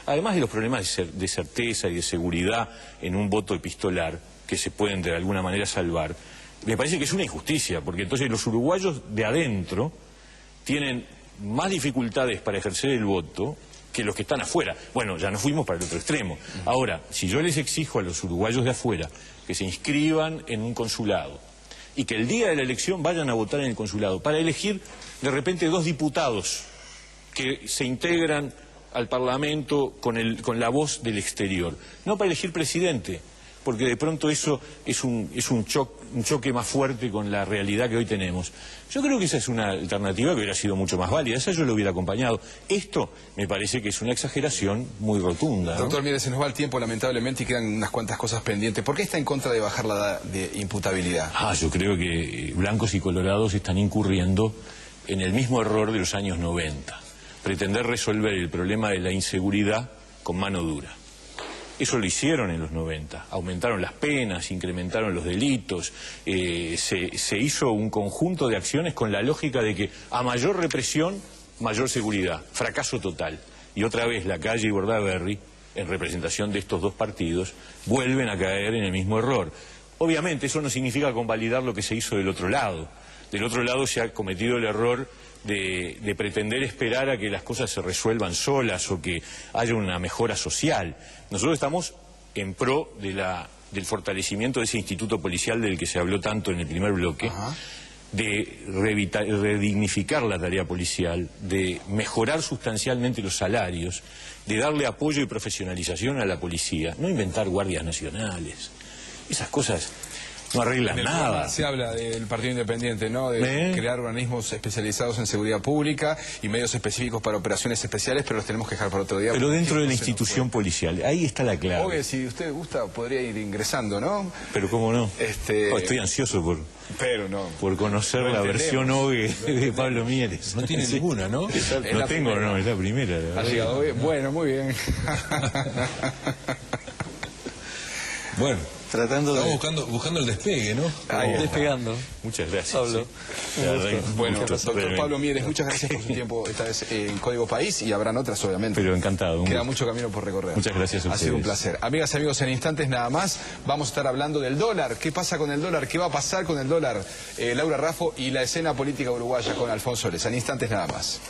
Además de los problemas de certeza y de seguridad en un voto epistolar, que se pueden de alguna manera salvar, me parece que es una injusticia, porque entonces los uruguayos de adentro tienen más dificultades para ejercer el voto que los que están afuera. Bueno, ya nos fuimos para el otro extremo. Ahora, si yo les exijo a los uruguayos de afuera que se inscriban en un consulado y que el día de la elección vayan a votar en el consulado para elegir de repente 2 diputados que se integran al Parlamento con la voz del exterior, no para elegir presidente, porque de pronto eso es un choque más fuerte con la realidad que hoy tenemos. Yo creo que esa es una alternativa que hubiera sido mucho más válida, esa yo lo hubiera acompañado. Esto me parece que es una exageración muy rotunda, ¿no? Doctor, mire, se nos va el tiempo lamentablemente y quedan unas cuantas cosas pendientes. ¿Por qué está en contra de bajar la edad de imputabilidad? Yo creo que blancos y colorados están incurriendo en el mismo error de los años 90. Pretender resolver el problema de la inseguridad con mano dura. Eso lo hicieron en los 90, aumentaron las penas, incrementaron los delitos, se hizo un conjunto de acciones con la lógica de que a mayor represión, mayor seguridad, fracaso total. Y otra vez la Calle y Bordaberry, en representación de estos dos partidos, vuelven a caer en el mismo error. Obviamente eso no significa convalidar lo que se hizo del otro lado. Del otro lado se ha cometido el error de pretender esperar a que las cosas se resuelvan solas o que haya una mejora social. Nosotros estamos en pro del fortalecimiento de ese instituto policial del que se habló tanto en el primer bloque, de redignificar la tarea policial, de mejorar sustancialmente los salarios, de darle apoyo y profesionalización a la policía, no inventar guardias nacionales. Esas cosas no arreglan nada. Se habla del Partido Independiente, ¿no? De crear organismos especializados en seguridad pública y medios específicos para operaciones especiales, pero los tenemos que dejar para otro día. Pero dentro de la institución policial, ahí está la clave. Obvio, si usted gusta, podría ir ingresando, ¿no? Pero cómo no. Estoy ansioso por conocer la versión OVE de Pablo Mieres. No tiene ninguna, ¿no? No tengo, no, es la primera. Ha llegado bien. Bueno, muy bien. Bueno. Estamos buscando el despegue, ¿no? Despegando. Muchas gracias. Pablo. Bueno, doctor Pablo Mieres, muchas gracias por su tiempo esta vez en Código País y habrán otras obviamente. Pero encantado. Queda mucho camino por recorrer. Muchas gracias a ustedes. Ha sido un placer. Amigas y amigos, en instantes nada más vamos a estar hablando del dólar. ¿Qué pasa con el dólar? ¿Qué va a pasar con el dólar? Laura Raffo y la escena política uruguaya con Alfonso Leza. En instantes nada más.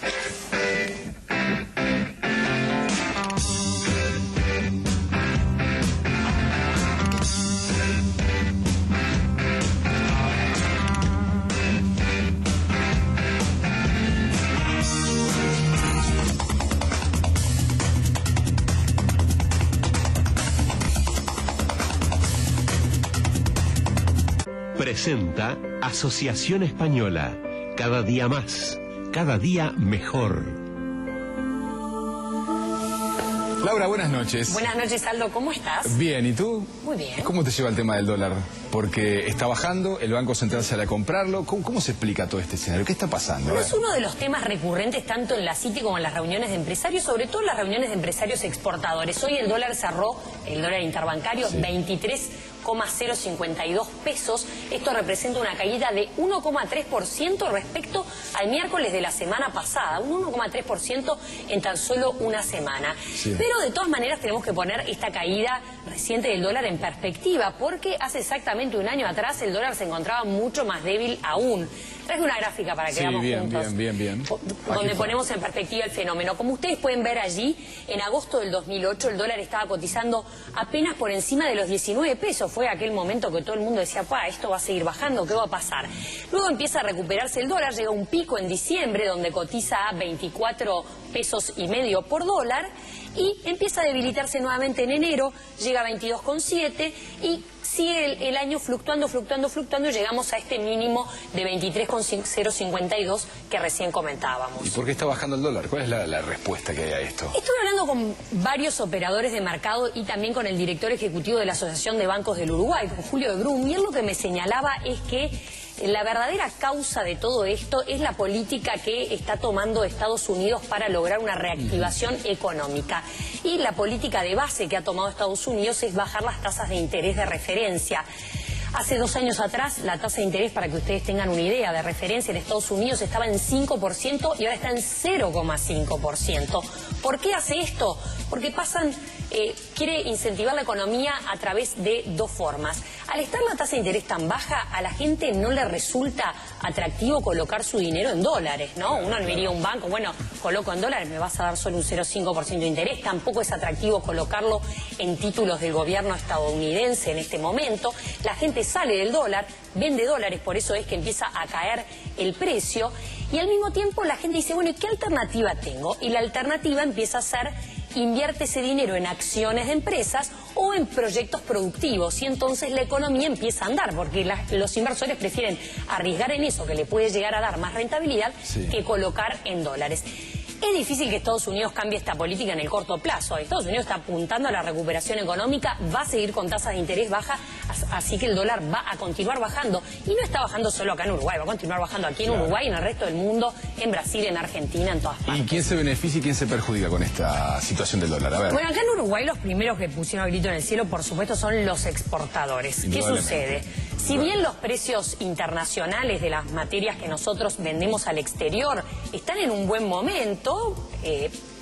Presenta Asociación Española. Cada día más, cada día mejor. Laura, buenas noches. Buenas noches, Aldo. ¿Cómo estás? Bien, ¿y tú? Muy bien. ¿Cómo te lleva el tema del dólar? Porque está bajando, el Banco Central sale a comprarlo. ¿Cómo se explica todo este escenario? ¿Qué está pasando? Es uno de los temas recurrentes tanto en la Citi como en las reuniones de empresarios, sobre todo en las reuniones de empresarios exportadores. Hoy el dólar cerró, el dólar interbancario, 23,052 pesos. Esto representa una caída de 1,3% respecto al miércoles de la semana pasada. Un 1,3% en tan solo una semana. Sí. Pero de todas maneras tenemos que poner esta caída reciente del dólar en perspectiva, porque hace exactamente un año atrás el dólar se encontraba mucho más débil aún. Traje una gráfica para que veamos juntos. Bien. Donde ponemos en perspectiva el fenómeno. Como ustedes pueden ver allí, en agosto del 2008 el dólar estaba cotizando apenas por encima de los 19 pesos. Fue aquel momento que todo el mundo decía, esto va a seguir bajando, ¿qué va a pasar? Luego empieza a recuperarse el dólar, llega un pico en diciembre donde cotiza a 24 pesos y medio por dólar y empieza a debilitarse nuevamente en enero, llega a 22,7 y sigue el año fluctuando y llegamos a este mínimo de 23,052 que recién comentábamos. ¿Y por qué está bajando el dólar? ¿Cuál es la respuesta que hay a esto? Estoy hablando con varios operadores de mercado y también con el director ejecutivo de la Asociación de Bancos del Uruguay, con Julio de Brum, y él lo que me señalaba es que la verdadera causa de todo esto es la política que está tomando Estados Unidos para lograr una reactivación económica. Y la política de base que ha tomado Estados Unidos es bajar las tasas de interés de referencia. Hace 2 años atrás, la tasa de interés, para que ustedes tengan una idea, de referencia en Estados Unidos estaba en 5% y ahora está en 0,5%. ¿Por qué hace esto? Porque quiere incentivar la economía a través de 2 formas. Al estar la tasa de interés tan baja, a la gente no le resulta atractivo colocar su dinero en dólares, ¿no? Uno le diría a un banco, bueno, coloco en dólares, me vas a dar solo un 0,5% de interés. Tampoco es atractivo colocarlo en títulos del gobierno estadounidense en este momento. La gente sale del dólar, vende dólares, por eso es que empieza a caer el precio. Y al mismo tiempo la gente dice, bueno, ¿y qué alternativa tengo? Y la alternativa empieza a ser, invierte ese dinero en acciones de empresas o en proyectos productivos, y entonces la economía empieza a andar, porque los inversores prefieren arriesgar en eso que le puede llegar a dar más rentabilidad que colocar en dólares. Es difícil que Estados Unidos cambie esta política en el corto plazo. Estados Unidos está apuntando a la recuperación económica, va a seguir con tasas de interés bajas, así que el dólar va a continuar bajando. Y no está bajando solo acá en Uruguay, va a continuar bajando aquí en Uruguay, en el resto del mundo, en Brasil, en Argentina, en todas partes. ¿Y quién se beneficia y quién se perjudica con esta situación del dólar? A ver. Bueno, acá en Uruguay los primeros que pusieron el grito en el cielo, por supuesto, son los exportadores. ¿Qué sucede? Si bien los precios internacionales de las materias que nosotros vendemos al exterior están en un buen momento,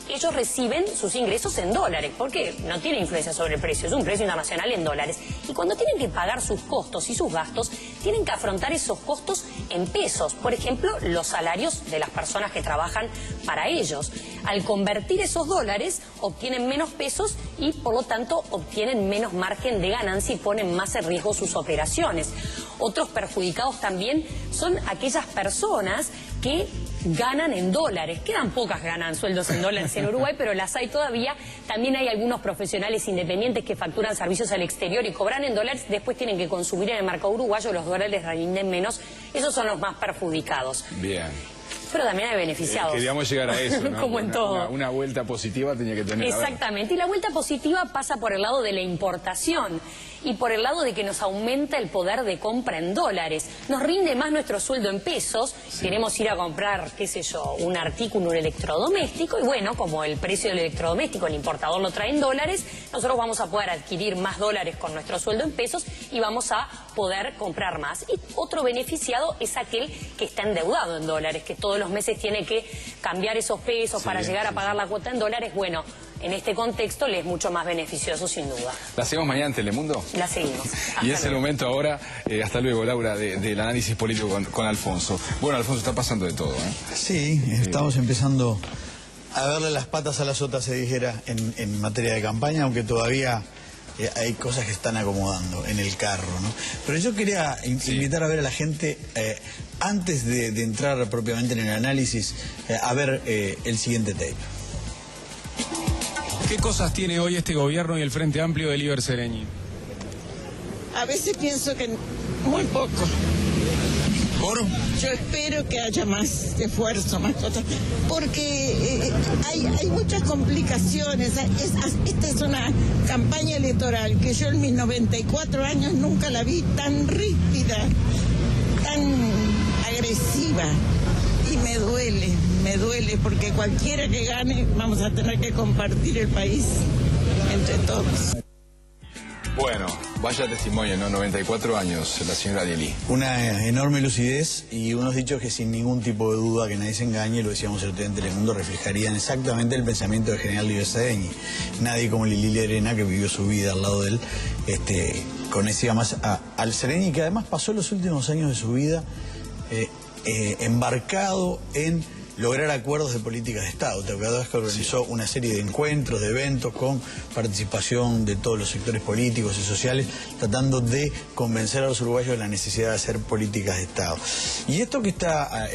ellos reciben sus ingresos en dólares, porque no tiene influencia sobre el precio, es un precio internacional en dólares. Y cuando tienen que pagar sus costos y sus gastos, tienen que afrontar esos costos en pesos. Por ejemplo, los salarios de las personas que trabajan para ellos. Al convertir esos dólares, obtienen menos pesos y, por lo tanto, obtienen menos margen de ganancia y ponen más en riesgo sus operaciones. Otros perjudicados también son aquellas personas que ganan en dólares. Quedan pocas que ganan sueldos en dólares en Uruguay, pero las hay todavía. También hay algunos profesionales independientes que facturan servicios al exterior y cobran en dólares, después tienen que consumir en el mercado uruguayo, los dólares les rinden menos. Esos son los más perjudicados. Bien. Pero también hay beneficiados. Queríamos llegar a eso, ¿no? Como en todo. Una vuelta positiva tenía que tener. Exactamente. Y la vuelta positiva pasa por el lado de la importación y por el lado de que nos aumenta el poder de compra en dólares. Nos rinde más nuestro sueldo en pesos. Queremos ir a comprar, qué sé yo, un artículo, un electrodoméstico. Y bueno, como el precio del electrodoméstico, el importador lo trae en dólares, nosotros vamos a poder adquirir más dólares con nuestro sueldo en pesos y vamos a poder comprar más. Y otro beneficiado es aquel que está endeudado en dólares, que todos los meses tiene que cambiar esos pesos para llegar a pagar la cuota en dólares. Bueno, en este contexto le es mucho más beneficioso, sin duda. ¿La seguimos mañana en Telemundo? La seguimos. Y es el momento ahora, hasta luego, Laura, del análisis político con Alfonso. Bueno, Alfonso, está pasando de todo, ¿eh? Sí, estamos empezando a verle las patas a la sota, se dijera, en materia de campaña, aunque todavía hay cosas que están acomodando en el carro, ¿no? Pero yo quería invitar a ver a la gente, antes de entrar propiamente en el análisis, a ver el siguiente tape. ¿Qué cosas tiene hoy este gobierno y el Frente Amplio de Líber Seregni? A veces pienso que muy poco. ¿Por? Yo espero que haya más esfuerzo, más cosas, porque hay muchas complicaciones. Esta es una campaña electoral que yo en mis 94 años nunca la vi tan rígida, tan agresiva. Y me duele, porque cualquiera que gane vamos a tener que compartir el país entre todos. Bueno, vaya testimonio, ¿no? 94 años, la señora Lili. Una enorme lucidez y unos dichos que sin ningún tipo de duda, que nadie se engañe, lo decíamos el otro día en Telemundo, reflejarían exactamente el pensamiento del general Líber Seregni. Nadie como Lili Lerena, que vivió su vida al lado de él, conocía más al Seregni, que además pasó los últimos años de su vida embarcado en lograr acuerdos de políticas de Estado. ¿Te acuerdas que organizó una serie de encuentros, de eventos con participación de todos los sectores políticos y sociales, tratando de convencer a los uruguayos de la necesidad de hacer políticas de Estado? Y esto que está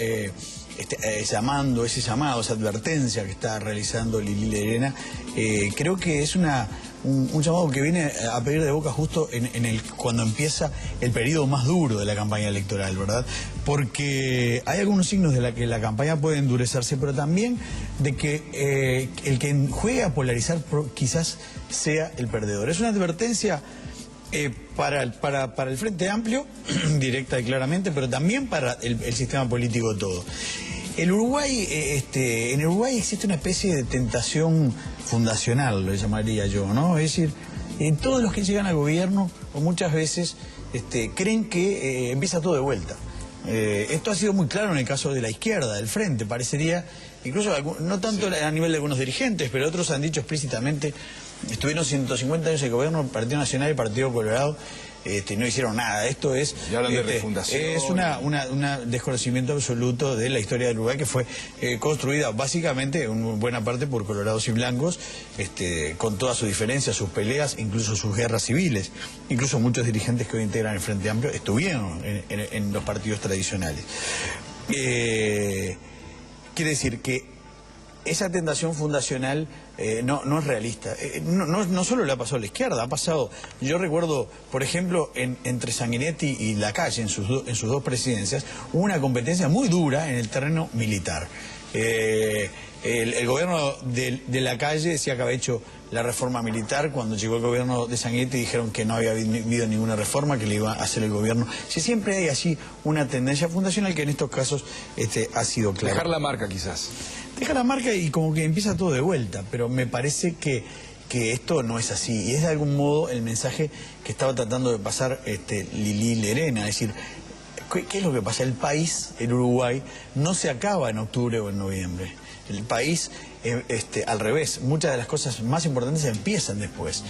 llamando, ese llamado, esa advertencia que está realizando Lili Lerena, creo que es un llamado que viene a pedir de boca justo cuando empieza el periodo más duro de la campaña electoral, ¿verdad? Porque hay algunos signos de que la campaña puede endurecerse, pero también de que el que juegue a polarizar quizás sea el perdedor. Es una advertencia para el Frente Amplio, directa y claramente, pero también para el sistema político todo. En Uruguay existe una especie de tentación fundacional, lo llamaría yo, ¿no? Es decir, todos los que llegan al gobierno, o muchas veces, creen que empieza todo de vuelta. Esto ha sido muy claro en el caso de la izquierda, del Frente, parecería, incluso no tanto a nivel de algunos dirigentes, pero otros han dicho explícitamente, estuvieron 150 años de gobierno, Partido Nacional y Partido Colorado, no hicieron nada. Esto es, y hablan de refundación. Es un desconocimiento absoluto de la historia del Uruguay, que fue construida básicamente en buena parte por colorados y blancos, con todas sus diferencias, sus peleas, incluso sus guerras civiles. Incluso muchos dirigentes que hoy integran el Frente Amplio estuvieron en los partidos tradicionales. Quiere decir que esa tentación fundacional no es realista. No solo le ha pasado a la izquierda, ha pasado, yo recuerdo, por ejemplo, entre Sanguinetti y Lacalle, en sus dos presidencias, hubo una competencia muy dura en el terreno militar. El gobierno de Lacalle decía que había hecho la reforma militar. Cuando llegó el gobierno de Sanguinetti dijeron que no había habido ninguna reforma, que le iba a hacer el gobierno. Si siempre hay allí una tendencia fundacional que en estos casos ha sido clara. Dejar la marca quizás. Dejar la marca y como que empieza todo de vuelta, pero me parece que esto no es así. Y es de algún modo el mensaje que estaba tratando de pasar Lili Lerena, es decir, ¿qué es lo que pasa? El país, el Uruguay, no se acaba en octubre o en noviembre. El país, al revés, muchas de las cosas más importantes empiezan después.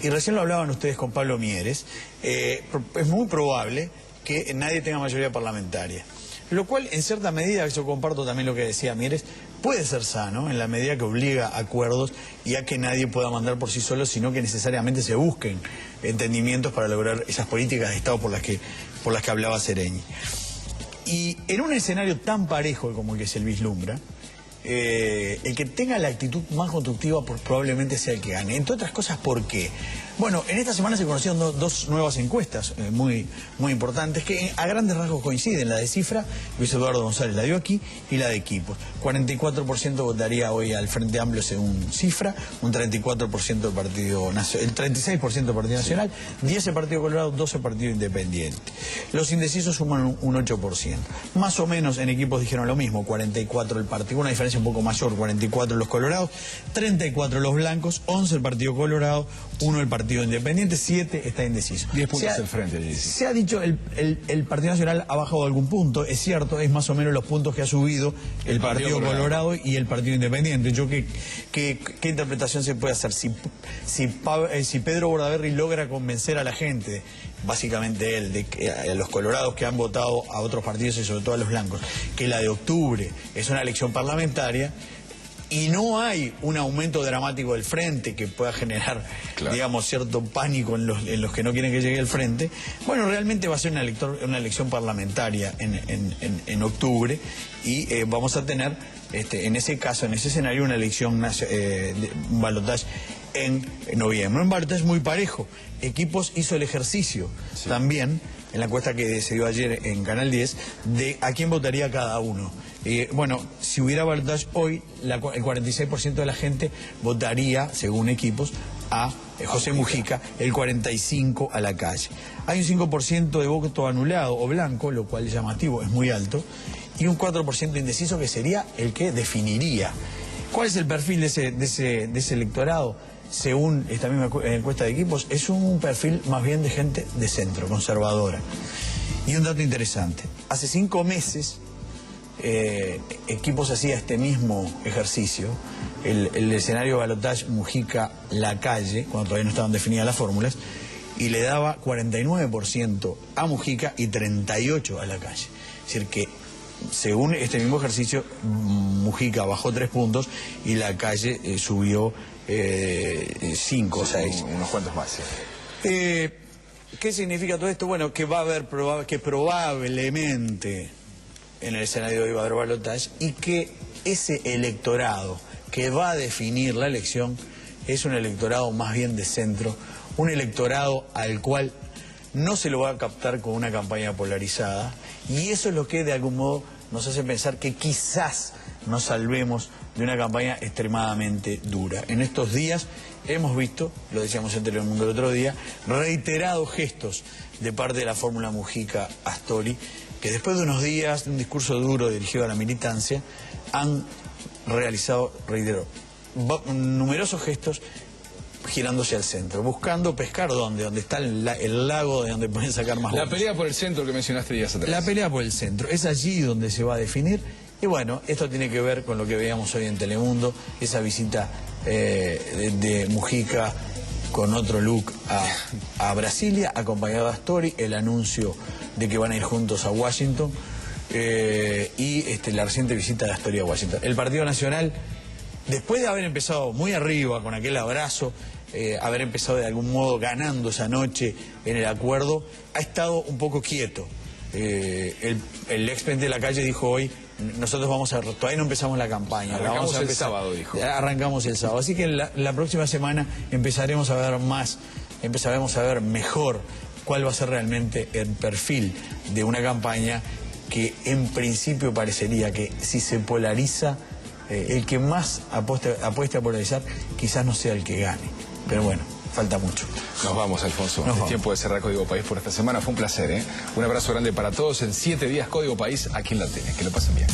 Y recién lo hablaban ustedes con Pablo Mieres, es muy probable que nadie tenga mayoría parlamentaria. Lo cual, en cierta medida, yo comparto también lo que decía Mieres, puede ser sano en la medida que obliga a acuerdos y a que nadie pueda mandar por sí solo, sino que necesariamente se busquen entendimientos para lograr esas políticas de Estado por las que hablaba Sereñi. Y en un escenario tan parejo como el que se vislumbra, el que tenga la actitud más constructiva probablemente sea el que gane. Entre otras cosas, ¿por qué? Bueno, en esta semana se conocieron dos nuevas encuestas muy importantes que a grandes rasgos coinciden. La de Cifra, Luis Eduardo González la dio aquí, y la de Equipos. 44% votaría hoy al Frente Amplio según Cifra, un 34% del Partido Nacional, el 36% del Partido Nacional, 10 el Partido Colorado, 12 el Partido Independiente. Los indecisos suman un 8%. Más o menos en Equipos dijeron lo mismo, 44 el Partido, una diferencia un poco mayor, 44 los Colorados, 34 los blancos, 11 el Partido Colorado, 1 el Partido Independiente, 7 está indeciso. 10 puntos el frente. Se ha dicho, el Partido Nacional ha bajado algún punto, es cierto, es más o menos los puntos que ha subido el Partido Colorado y el Partido Independiente. ¿Qué interpretación se puede hacer? Si Pedro Bordaberry logra convencer a la gente, básicamente él, a los colorados que han votado a otros partidos y sobre todo a los blancos, que la de octubre es una elección parlamentaria, y no hay un aumento dramático del frente que pueda generar, digamos, cierto pánico en los que no quieren que llegue el frente, bueno, realmente va a ser una elección parlamentaria en octubre, y vamos a tener, en ese caso, en ese escenario, una elección, un balotaje en noviembre. Un balotaje muy parejo. Equipos hizo el ejercicio también, en la encuesta que se dio ayer en Canal 10, de a quién votaría cada uno. Bueno, si hubiera balotaje hoy, el 46% de la gente votaría, según Equipos, a José Mujica, el 45% a Lacalle. Hay un 5% de voto anulado o blanco, lo cual es llamativo, es muy alto, y un 4% indeciso, que sería el que definiría. ¿Cuál es el perfil de ese electorado? Según esta misma encuesta de Equipos, es un perfil más bien de gente de centro, conservadora. Y un dato interesante, hace 5 meses Equipos hacía este mismo ejercicio, el escenario de balotaje Mujica-Lacalle, cuando todavía no estaban definidas las fórmulas, y le daba 49% a Mujica y 38% a Lacalle. Es decir que, según este mismo ejercicio, Mujica bajó 3 puntos y Lacalle subió 5 o 6. Unos cuantos más. ¿Qué significa todo esto? Bueno, que va a haber probablemente en el escenario de hoy va a haber balotaje, y que ese electorado que va a definir la elección es un electorado más bien de centro, un electorado al cual no se lo va a captar con una campaña polarizada, y eso es lo que de algún modo nos hace pensar que quizás nos salvemos de una campaña extremadamente dura. En estos días hemos visto, lo decíamos en Telemundo el otro día, reiterados gestos de parte de la fórmula Mujica-Astori, que después de unos días de un discurso duro dirigido a la militancia, han realizado, reitero, numerosos gestos girándose al centro, buscando pescar donde está el lago de donde pueden sacar más votos. La pelea por el centro que mencionaste días atrás. La pelea por el centro, es allí donde se va a definir. Y bueno, esto tiene que ver con lo que veíamos hoy en Telemundo, esa visita de Mujica con otro look a Brasilia, acompañado de Astori, el anuncio de que van a ir juntos a Washington, y la reciente visita de Astori a Washington. El Partido Nacional, después de haber empezado muy arriba con aquel abrazo, haber empezado de algún modo ganando esa noche en el acuerdo, ha estado un poco quieto. El ex presidente de Lacalle dijo hoy nosotros todavía no empezamos la campaña. Arrancamos el sábado, dijo. Arrancamos el sábado. Así que la próxima semana empezaremos a ver mejor cuál va a ser realmente el perfil de una campaña que en principio parecería que si se polariza, el que más apueste a polarizar quizás no sea el que gane. Pero bueno, falta mucho. Nos vamos, Alfonso. Es tiempo de cerrar Código País por esta semana. Fue un placer, ¿eh? Un abrazo grande para todos. En 7 días Código País aquí en la tele. Que lo pasen bien.